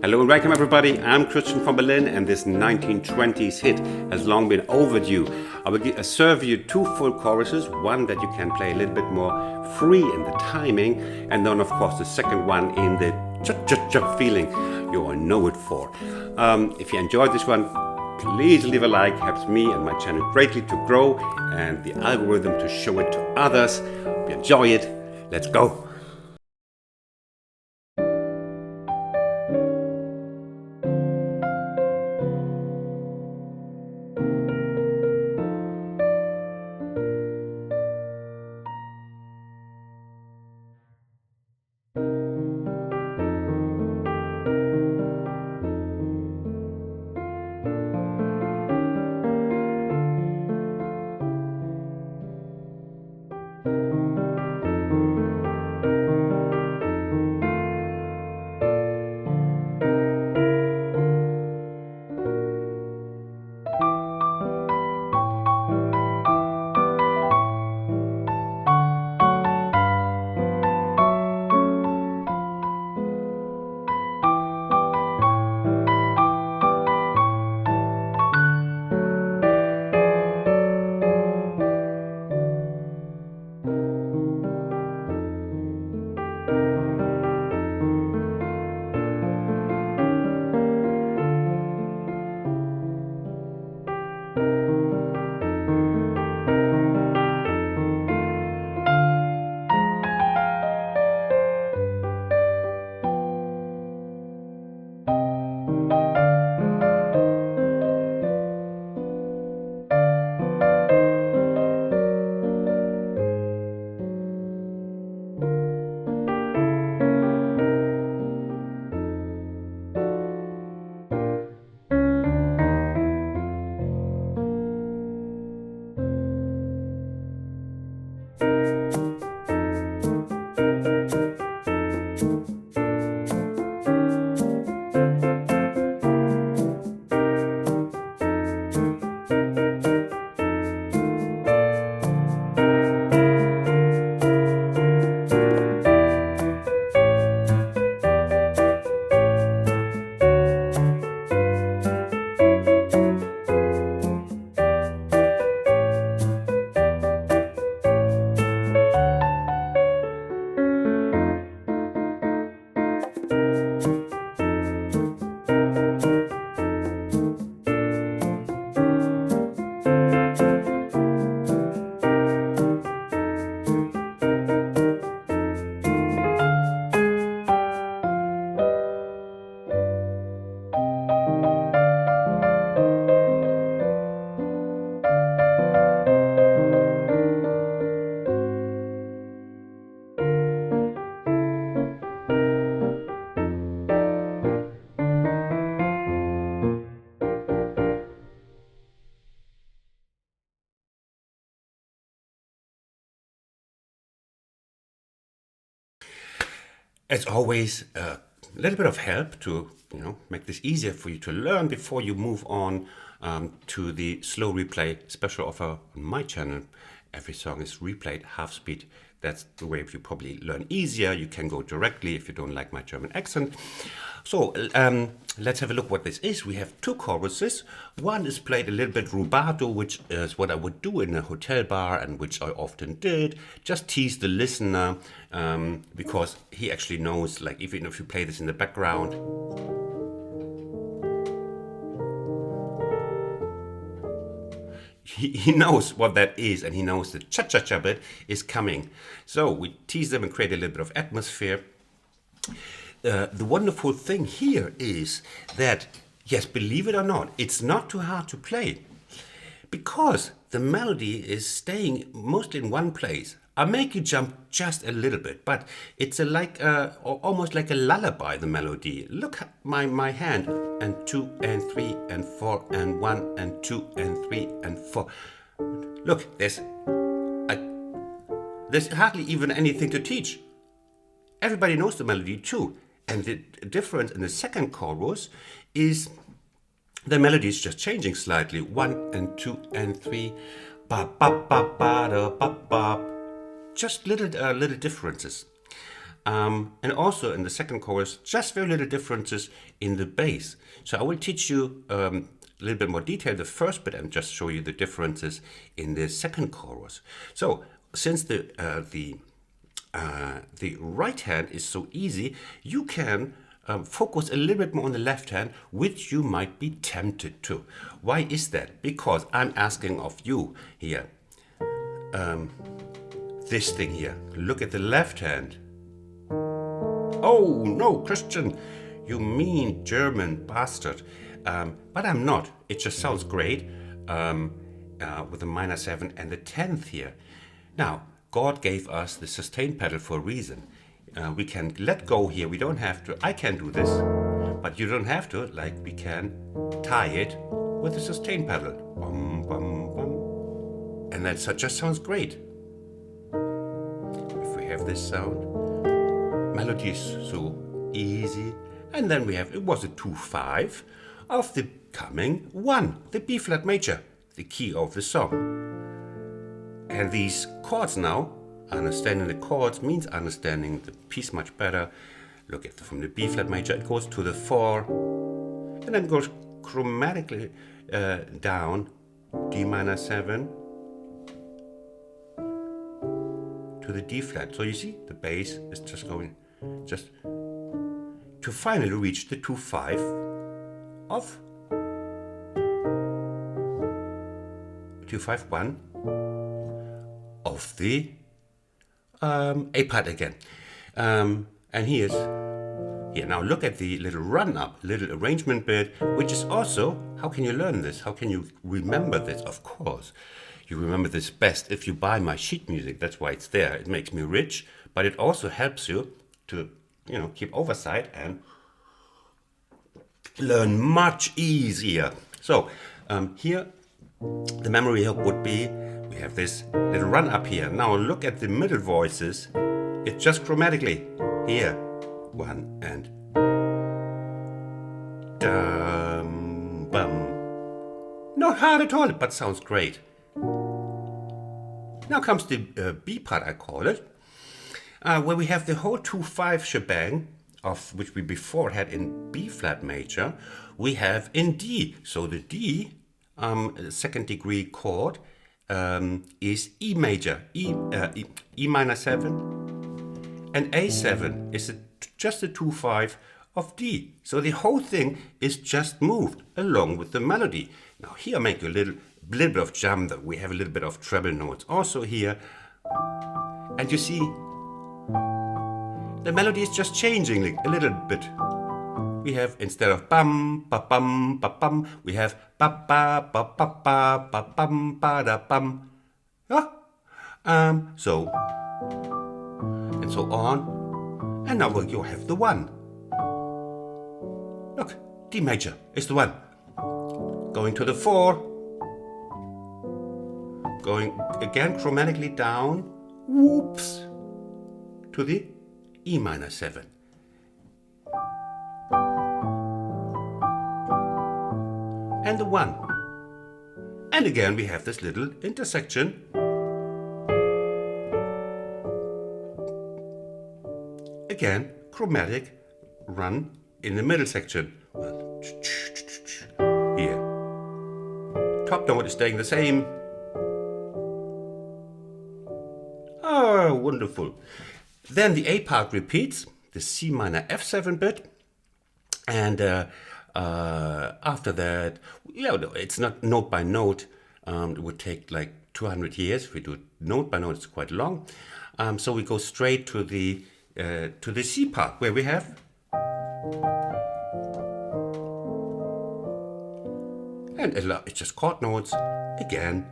Hello and welcome everybody, I'm Christian from Berlin and this 1920s hit has long been overdue. I will serve you two full choruses, one that you can play a little bit more free in the timing, and then of course the second one in the cha-cha-cha feeling you all know it for. If you enjoyed this one, please leave a like, helps me and my channel greatly to grow and the algorithm to show it to others. If you enjoy it, let's go! As always, a little bit of help to make this easier for you to learn before you move on to the slow replay special offer on my channel. Every song is replayed half speed. That's the way you probably learn easier. You can go directly if you don't like my German accent. So let's have a look what this is. We have two choruses. One is played a little bit rubato, which is what I would do in a hotel bar and which I often did. Just tease the listener because he actually knows, like even if you play this in the background, he knows what that is and he knows the cha-cha-cha bit is coming. So we tease them and create a little bit of atmosphere. The wonderful thing here is that, yes, believe it or not, it's not too hard to play because the melody is staying mostly in one place. I make you jump just a little bit, but it's almost like a lullaby, the melody. Look at my hand, and 2 and 3 and 4 and 1 and 2 and 3 and 4. Look, there's hardly even anything to teach. Everybody knows the melody too. And the difference in the second chorus is the melody is just changing slightly. 1 and 2 and 3. Ba ba ba ba da ba ba. Just little differences. And also in the second chorus, just very little differences in the bass. So I will teach you a little bit more detail the first bit and just show you the differences in the second chorus. So since the right hand is so easy, you can focus a little bit more on the left hand, which you might be tempted to. Why is that? Because I'm asking of you here, this thing here. Look at the left hand. Oh no, Christian, you mean German bastard. But I'm not. It just sounds great with the minor 7 and the 10th here. Now, God gave us the sustain pedal for a reason. We can let go here. We don't have to. I can do this, but you don't have to. Like we can tie it with the sustain pedal. Bum, bum, bum. And that just sounds great. If we have this sound, melody is so easy. And then we have, it was a 2-5 of the coming 1, the B flat major, the key of the song. And these chords now, understanding the chords means understanding the piece much better. Look at from the B flat major, it goes to the 4, and then goes chromatically down, D minor 7, to the D flat. So you see, the bass is just going, just to finally reach the 2-5 of 2-5-1 of the A part again. And here. Now look at the little run-up, little arrangement bit, which is also, how can you learn this? How can you remember this? Of course, you remember this best if you buy my sheet music. That's why it's there. It makes me rich, but it also helps you to, keep oversight and learn much easier. So here, the memory hook would be, we have this little run up here. Now look at the middle voices. It's just chromatically here. 1 and dum bum. Not hard at all, but sounds great. Now comes the B part, I call it, where we have the whole 2-5 shebang, of which we before had in B flat major, we have in D. So the D second degree chord is E major, E minor 7, and A7 is just a 2-5 of D. So the whole thing is just moved along with the melody. Now here I make a little bit of jump. We have a little bit of treble notes also here, and you see the melody is just changing a little bit. We have, instead of bum ba bum ba bum, we have ba ba ba ba ba ba bum ba da bum. So and so on. And now you have the 1. Look, D major is the 1. Going to the 4. Going again chromatically down. Whoops. To the E minor 7. And the 1. And again we have this little intersection. Again, chromatic run in the middle section. Here. Top note is staying the same. Oh, wonderful. Then the A part repeats, the C minor F7 bit. And after that, it's not note by note. It would take like 200 years. If we do it note by note, it's quite long. So we go straight to the C part, where we have and it's just chord notes again,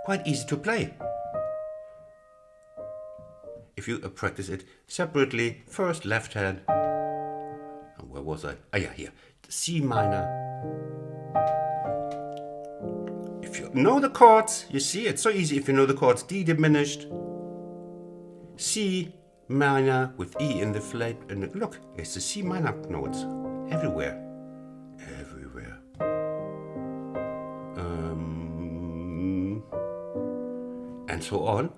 quite easy to play if you practice it separately. First left hand, where was I? Here, C minor. If you know the chords, you see it's so easy. If you know the chords, D diminished, C minor with E in the flat, and look, it's the C minor notes everywhere. And so on.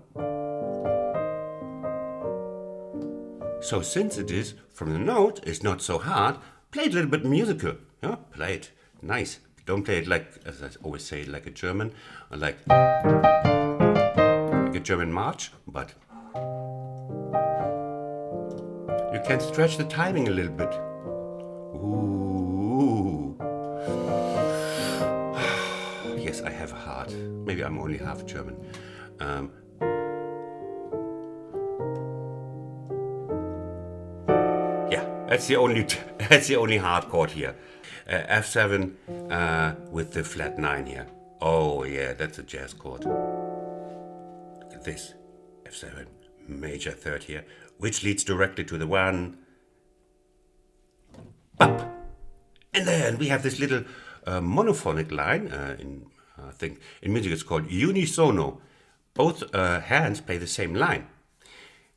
So since it is from the note, it's not so hard, play it a little bit musical. Yeah? Play it nice. Don't play it like, as I always say, like a German, or like a German march, but you can stretch the timing a little bit. Ooh. Yes, I have a heart. Maybe I'm only half German. Yeah, that's the only hard chord here. F7 with the flat 9 here. Oh yeah, that's a jazz chord. Look at this. F7, major third here, which leads directly to the 1. Up. And then we have this little monophonic line. I think in music it's called unisono. Both hands play the same line.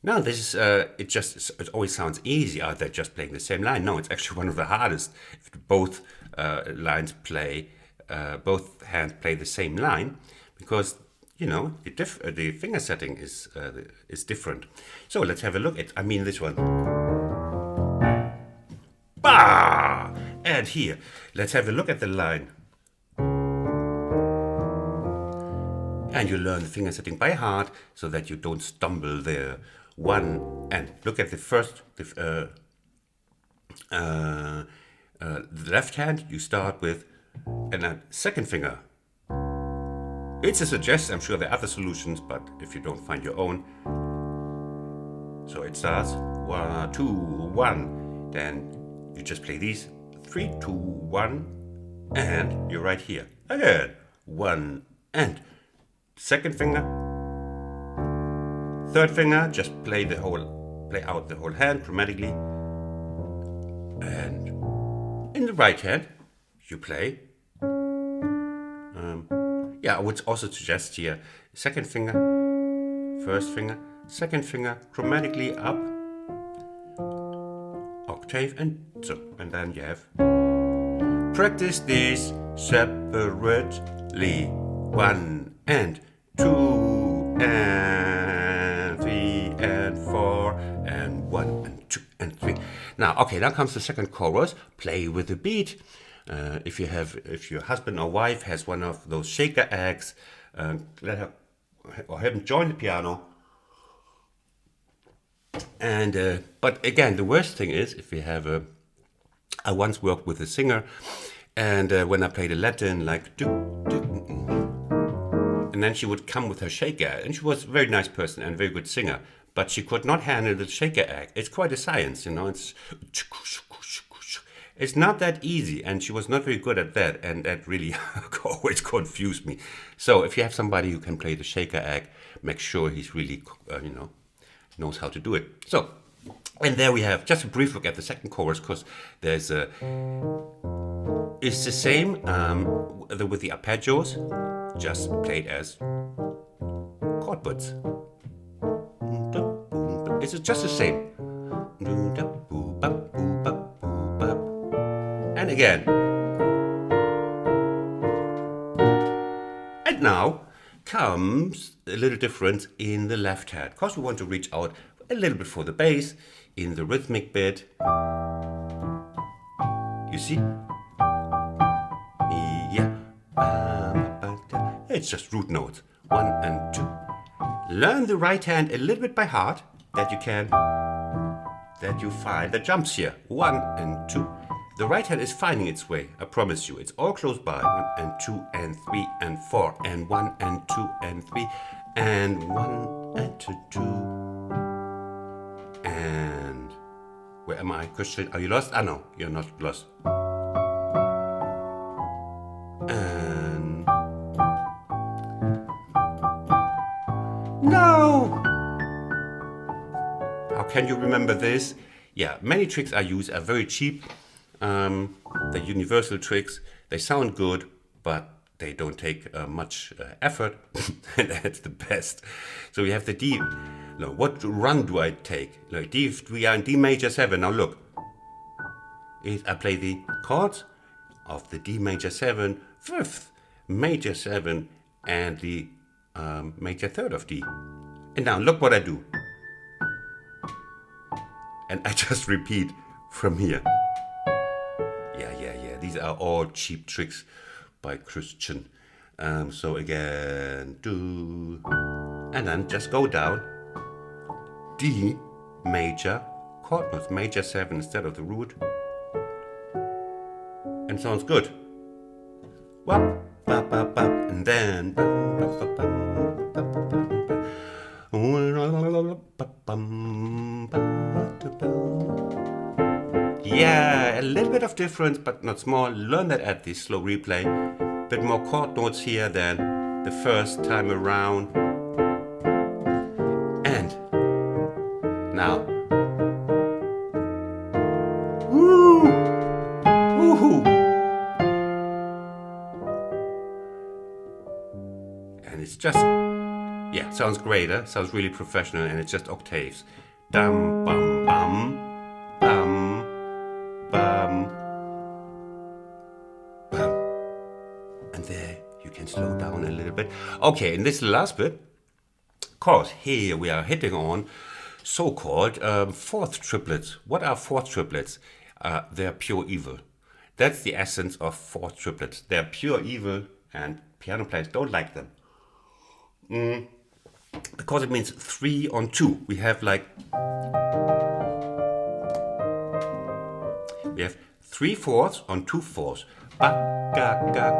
Now this is, it always sounds easy. They're just playing the same line. No, it's actually one of the hardest. If both both hands play the same line, because the finger setting is different. So let's have a look at. I mean this one. Bah! And here, let's have a look at the line. And you learn the finger setting by heart so that you don't stumble there. 1 and look at the first, the left hand you start with, and then second finger. It's a suggestion. I'm sure there are other solutions, but if you don't find your own, so it starts 1, 2, 1. Then you just play these 3, 2, 1, and you're right here again. 1 and second finger. Third finger, just play out the whole hand chromatically. And in the right hand, you play. I would also suggest here second finger, first finger, second finger, chromatically up, octave, and so. And then you have practice these separately. 1 and 2 and 3 and 4 and 1 and 2 and 3. Now, okay, now comes the second chorus. Play with the beat. If your husband or wife has one of those shaker eggs, let her or have him join the piano. And but again, the worst thing is if you have I once worked with a singer, and when I played a Latin like and then she would come with her shaker, and she was a very nice person and very good singer, but she could not handle the shaker egg. It's quite a science, It's not that easy, and she was not very good at that, and that really always confused me. So if you have somebody who can play the shaker egg, make sure he's really, knows how to do it. So, and there we have just a brief look at the second chorus, because there's it's the same with the arpeggios, just played as chord buds. It's just the same. And again. And now comes a little difference in the left hand, because we want to reach out a little bit for the bass in the rhythmic bit. You see? Yeah. It's just root notes. 1 and 2. Learn the right hand a little bit by heart, that you find the jumps here. 1 and 2. The right hand is finding its way, I promise you. It's all close by. 1 and 2 and 3 and 4 and 1 and 2 and 3 and 1 and 2. And where am I, Christian? Are you lost? Ah, no, you're not lost. And no! How can you remember this? Yeah, many tricks I use are very cheap. The universal tricks, they sound good, but they don't take much effort, and that's the best. So we have the D. Now, what run do I take? Like we are in D major 7. Now look, I play the chords of the D major 7, 5th major 7, and the major 3rd of D. And now look what I do. and I just repeat from here. Yeah. These are all cheap tricks by Christian. So again, do, and then just go down. D major chord notes, major 7 instead of the root, and sounds good. Wap, bap, bap, bap, and then yeah, a little bit of difference, but not small. Learn that at the slow replay. Bit more chord notes here than the first time around. And now, woo, woohoo! And it's just, yeah, sounds great, huh? Sounds really professional, and it's just octaves. Dum bum bum bum bum bum. And there you can slow down a little bit. Okay, in this last bit, of course, here we are hitting on so-called fourth triplets. What are fourth triplets? They're pure evil. That's the essence of fourth triplets. They're pure evil, and piano players don't like them. Because it means 3 on 2. We have 3 fourths on 2 fourths. Ba, ga, ga.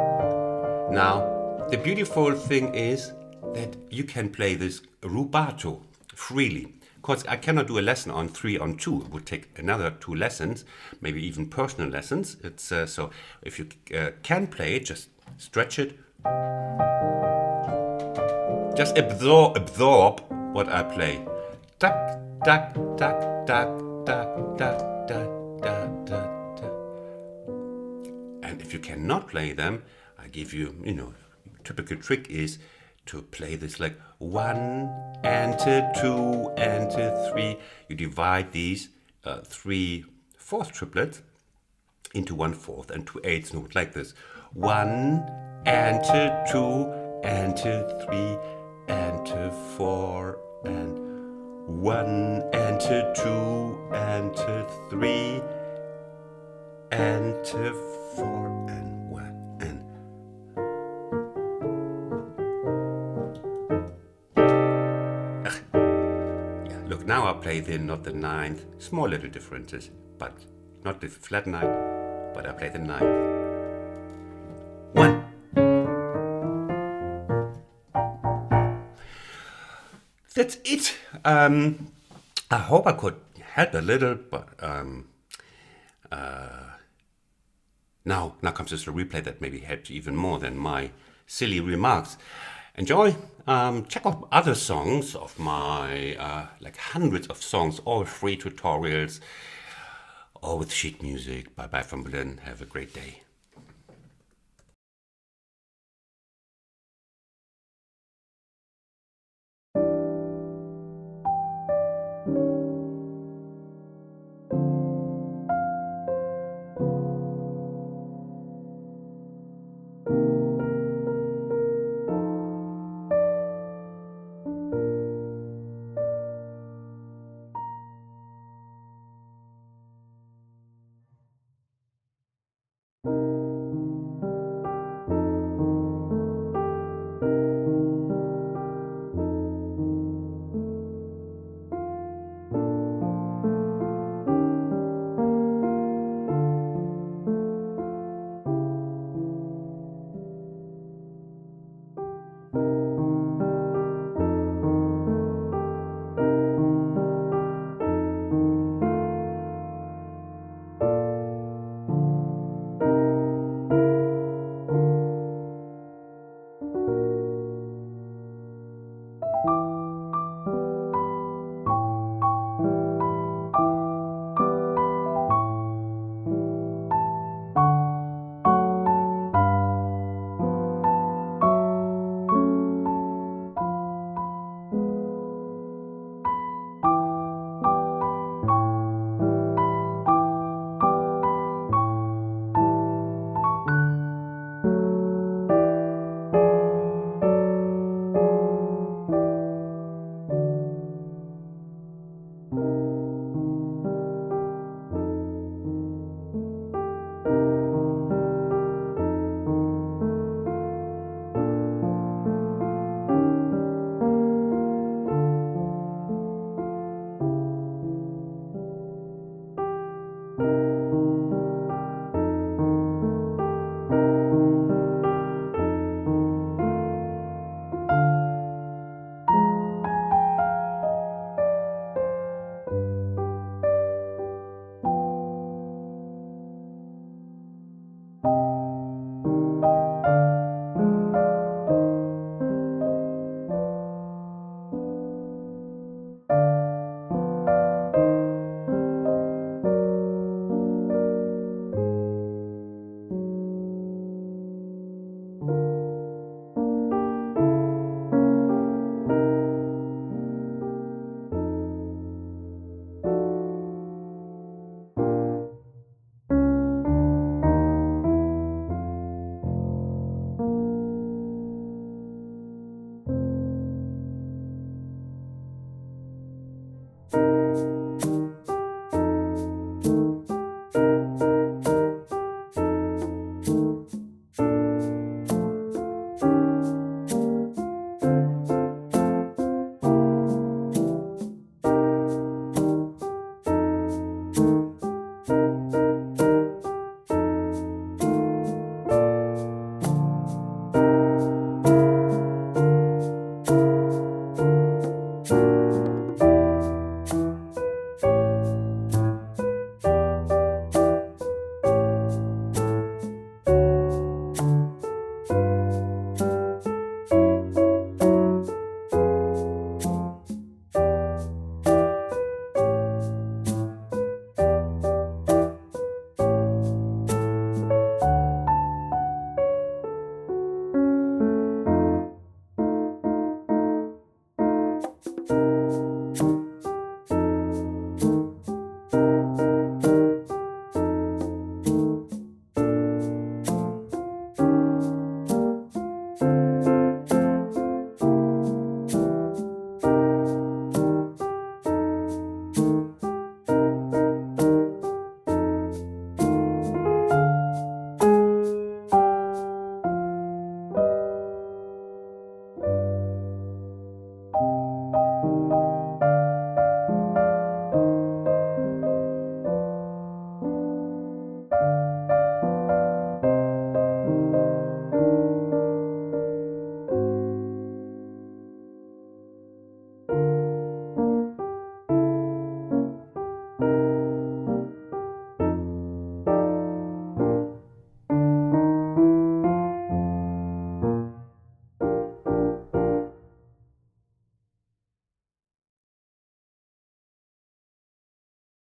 Now, the beautiful thing is that you can play this rubato freely. Of course, I cannot do a lesson on 3 on 2. It would take another 2 lessons, maybe even personal lessons. It's so if you can play it, just stretch it. Just absorb what I play. Duck, duck, duck, duck, duck, duck, duck, duck, duck. And if you cannot play them, I give you, typical trick is to play this like 1 and 2 and 3. You divide these 3 fourth triplets into 1/4 and 2/8 notes like this. 1 and 2 and 3 and 4 and 1 and 2 and 3 and 4 and 1 and yeah. Look, now I play not the 9th. Small little differences, but not the flat 9th, but I play the 9th. 1. That's it. I hope I could help a little, but now comes this replay that maybe helped you even more than my silly remarks. Enjoy. Check out other songs of my, hundreds of songs, all free tutorials, all with sheet music. Bye bye from Berlin. Have a great day.